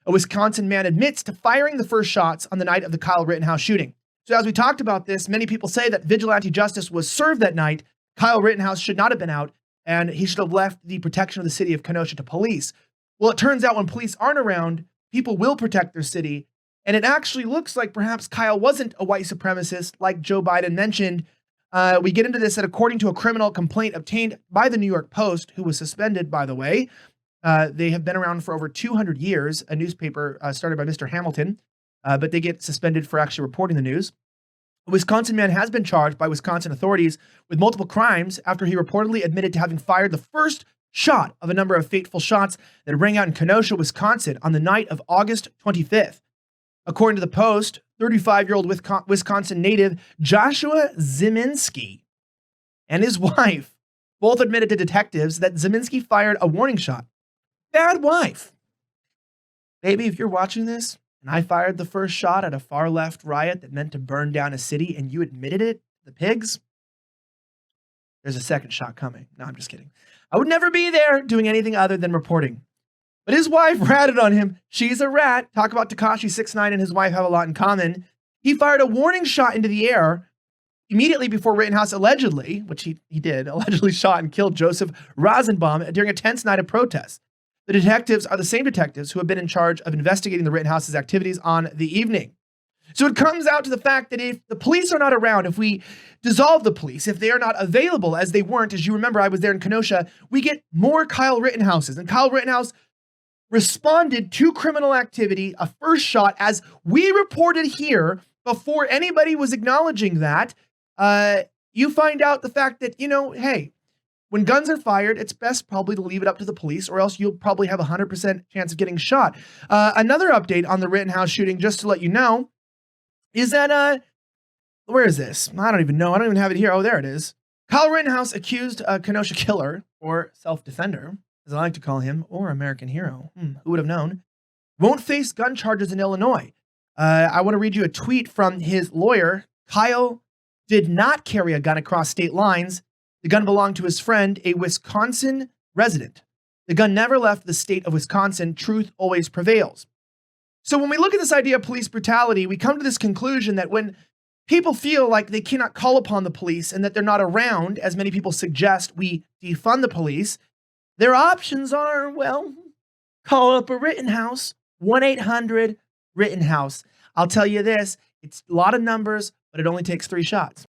A Wisconsin man admits to firing the first shots on the night of the Kyle Rittenhouse shooting. So as we talked about this, many people say that vigilante justice was served that night. Kyle Rittenhouse should not have been out, and he should have left the protection of the city of Kenosha to police. Well, it turns out when police aren't around, people will protect their city. And it actually looks like perhaps Kyle wasn't a white supremacist like Joe Biden mentioned. We get into this that according to a criminal complaint obtained by the New York Post, who was suspended, by the way, they have been around for over 200 years, a newspaper started by Mr. Hamilton, but they get suspended for actually reporting the news. A Wisconsin man has been charged by Wisconsin authorities with multiple crimes after he reportedly admitted to having fired the first shot of a number of fateful shots that rang out in Kenosha, Wisconsin on the night of August 25th. According to the Post, 35-year-old Wisconsin native Joshua Ziminski and his wife both admitted to detectives that Ziminski fired a warning shot. Bad wife. Baby, if you're watching this and I fired the first shot at a far-left riot that meant to burn down a city and you admitted it to the pigs, there's a second shot coming. No, I'm just kidding. I would never be there doing anything other than reporting. But his wife ratted on him. She's a rat. Talk about Tekashi 6ix9ine and his wife have a lot in common. He fired a warning shot into the air immediately before Rittenhouse allegedly, which he did, allegedly shot and killed Joseph Rosenbaum during a tense night of protest. The detectives are the same detectives who have been in charge of investigating the Rittenhouse's activities on the evening. So it comes out to the fact that if the police are not around, if we dissolve the police, if they are not available as they weren't, as you remember, I was there in Kenosha, we get more Kyle Rittenhouses. And Kyle Rittenhouse responded to criminal activity, a first shot, as we reported here before anybody was acknowledging that. You find out the fact that, hey, when guns are fired, it's best probably to leave it up to the police, or else you'll probably have a 100% chance of getting shot. Another update on the Rittenhouse shooting, just to let you know, is that, where is this? I don't even know. I don't even have it here. Oh, there it is. Kyle Rittenhouse accused a Kenosha killer, or self-defender, as I like to call him, or American hero, who would have known, won't face gun charges in Illinois. I want to read you a tweet from his lawyer. Kyle did not carry a gun across state lines. The gun belonged to his friend, a Wisconsin resident. The gun never left the state of Wisconsin. Truth always prevails. So when we look at this idea of police brutality, we come to this conclusion that when people feel like they cannot call upon the police and that they're not around, as many people suggest we defund the police, their options are, well, call up a Rittenhouse, 1-800-RITTENHOUSE. I'll tell you this, it's a lot of numbers, but it only takes 3 shots.